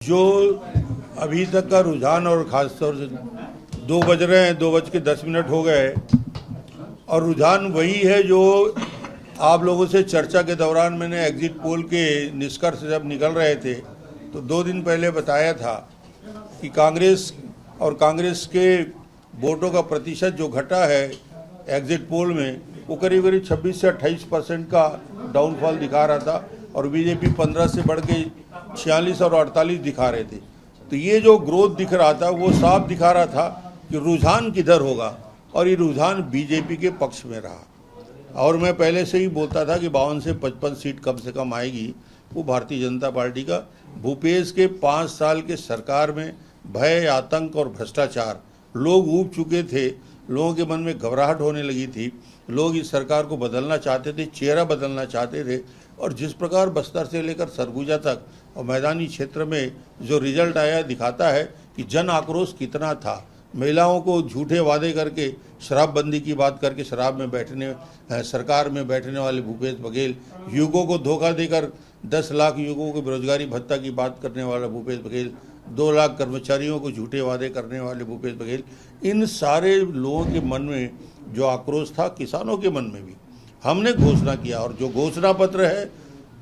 जो अभी तक का रुझान और खासतौर से 2 बज रहे हैं, 2:10 हो गए और रुझान वही है जो आप लोगों से चर्चा के दौरान मैंने एग्जिट पोल के निष्कर्ष जब निकल रहे थे तो 2 दिन पहले बताया था कि कांग्रेस के वोटों का प्रतिशत जो घटा है एग्जिट पोल में वो करीब 26 से 28% का डाउनफॉल दिखा रहा था और बीजेपी 15 से बढ़ के 46 और 48 दिखा रहे थे। तो ये जो ग्रोथ दिख रहा था वो साफ दिखा रहा था कि रुझान किधर होगा और ये रुझान बीजेपी के पक्ष में रहा। और मैं पहले से ही बोलता था कि 52 से 55 सीट कम से कम आएगी, वो भारतीय जनता पार्टी का। भूपेश के 5 साल के सरकार में भय, आतंक और भ्रष्टाचार, लोग ऊब चुके थे, लोगों के मन में घबराहट होने लगी थी, लोग इस सरकार को बदलना चाहते थे, चेहरा बदलना चाहते थे। और जिस प्रकार बस्तर से लेकर सरगुजा तक और मैदानी क्षेत्र में जो रिजल्ट आया दिखाता है कि जन आक्रोश कितना था। महिलाओं को झूठे वादे करके शराबबंदी की बात करके शराब में सरकार में बैठने वाले भूपेश बघेल, युवकों को धोखा देकर 10 लाख युवकों को बेरोजगारी भत्ता की बात करने वाला भूपेश बघेल, 2 लाख कर्मचारियों को झूठे वादे करने वाले भूपेश बघेल, इन सारे लोगों के मन में जो आक्रोश था, किसानों के मन में भी हमने घोषणा किया। और जो घोषणा पत्र है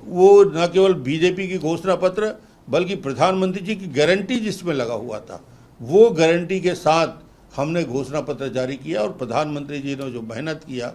वो न केवल बीजेपी की घोषणा पत्र बल्कि प्रधानमंत्री जी की गारंटी जिसमें लगा हुआ था, वो गारंटी के साथ हमने घोषणा पत्र जारी किया। और प्रधानमंत्री जी ने जो मेहनत किया,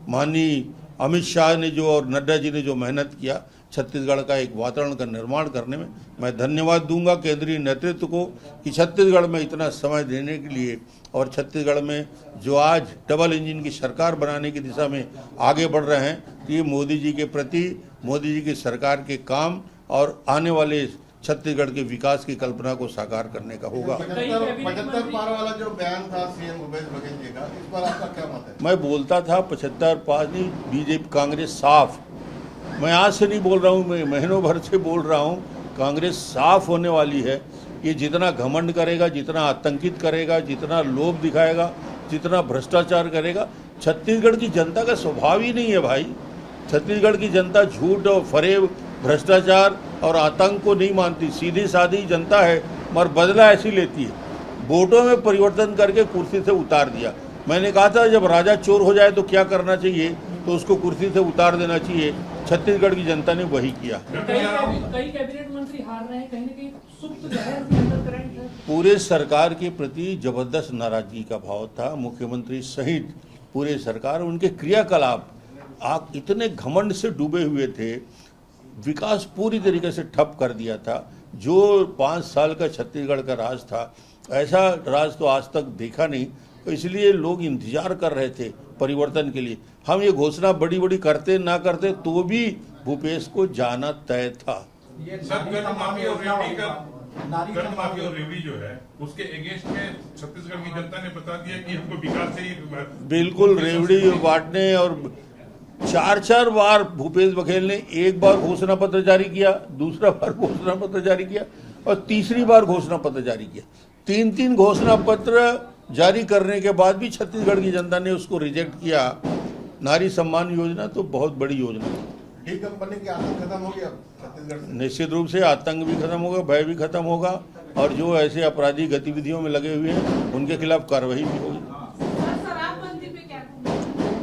माननीय अमित शाह ने जो और नड्डा जी ने जो मेहनत किया छत्तीसगढ़ का एक वातावरण का निर्माण करने में, मैं धन्यवाद दूंगा केंद्रीय नेतृत्व को कि छत्तीसगढ़ में इतना समय देने के लिए और छत्तीसगढ़ में जो आज डबल इंजन की सरकार बनाने की दिशा में आगे बढ़ रहे हैं। तो ये मोदी जी के प्रति, मोदी जी की सरकार के काम और आने वाले छत्तीसगढ़ के विकास की कल्पना को साकार करने का होगा। 75 पार वाला जो बयान था सीएम भूपेश बघेल जी का, इस पर आपका क्या मत है? मैं बोलता था 75 पार नहीं, बीजेपी कांग्रेस साफ। मैं आज से नहीं बोल रहा हूँ, मैं महीनों भर से बोल रहा हूँ, कांग्रेस साफ होने वाली है। ये जितना घमंड करेगा, जितना आतंकित करेगा, जितना लोभ दिखाएगा, जितना भ्रष्टाचार करेगा, छत्तीसगढ़ की जनता का स्वभाव ही नहीं है भाई। छत्तीसगढ़ की जनता झूठ और फरेब, भ्रष्टाचार और आतंक को नहीं मानती, सीधी सादी जनता है, मगर बदला ऐसी लेती है। वोटों में परिवर्तन करके कुर्सी से उतार दिया। मैंने कहा था जब राजा चोर हो जाए तो क्या करना चाहिए, तो उसको कुर्सी से उतार देना चाहिए। छत्तीसगढ़ की जनता ने वही किया। कई कैबिनेट मंत्री हार रहे हैं, कहीं न कहीं सुप्त जहर भी अंदर करंट है। पूरे सरकार के प्रति जबरदस्त नाराजगी का भाव था। मुख्यमंत्री सहित पूरे सरकार, उनके क्रियाकलाप आप इतने घमंड से डूबे हुए थे, विकास पूरी तरीके से ठप कर दिया था। जो 5 साल का छत्तीसगढ़ का राज था, ऐसा राज तो आज तक देखा नहीं। तो इसलिए लोग इंतजार कर रहे थे परिवर्तन के लिए। हम ये घोषणा बड़ी बड़ी करते ना करते तो भी भूपेश को जाना तय था। कर्ज माफी और रेवड़ी जो है उसके अगेंस्ट में छत्तीसगढ़ की जनता ने बता दिया कि हमको विकास से ही बिल्कुल रेवड़ी बांटने और 4 बार भूपेश बघेल ने, एक बार घोषणा पत्र जारी किया, दूसरा बार घोषणा पत्र जारी किया और तीसरी बार घोषणा पत्र जारी किया। 3 घोषणा पत्र जारी करने के बाद भी छत्तीसगढ़ की जनता ने उसको रिजेक्ट किया। नारी सम्मान योजना तो बहुत बड़ी योजना है। डी कंपनी की आतंक खत्म हो गया छत्तीसगढ़ से? निश्चित रूप से आतंक भी खत्म होगा, भय भी खत्म होगा और जो ऐसे अपराधी गतिविधियों में लगे हुए हैं उनके खिलाफ कार्रवाई भी होगी।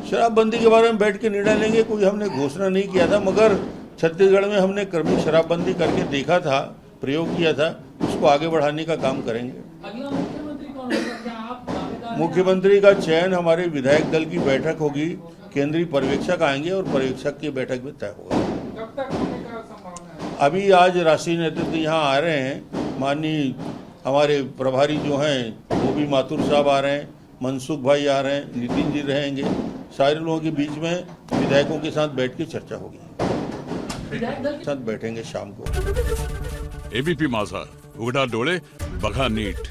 शराबबंदी के बारे में बैठ के निर्णय लेंगे। कोई हमने घोषणा नहीं किया था, मगर छत्तीसगढ़ में हमने क्रमिक शराबबंदी करके देखा था, प्रयोग किया था, उसको आगे बढ़ाने का काम करेंगे। अगला मुख्यमंत्री कौन होगा? क्या आप दावेदार हैं? मुख्यमंत्री का चयन हमारे विधायक दल की बैठक होगी, केंद्रीय पर्यवेक्षक आएंगे और पर्यवेक्षक की बैठक में तय होगा। कब तक होने का संभावना है? अभी आज राष्ट्रीय नेतृत्व यहाँ आ रहे हैं, माननीय हमारे प्रभारी जो हैं वो भी माथुर साहब आ रहे हैं, मनसुख भाई आ रहे हैं, नितिन जी रहेंगे। सारे लोगों के बीच में विधायकों के साथ बैठ के चर्चा होगी, विधायक दल साथ बैठेंगे शाम को। एबीपी माझा, उघडा डोळे बघा नीट।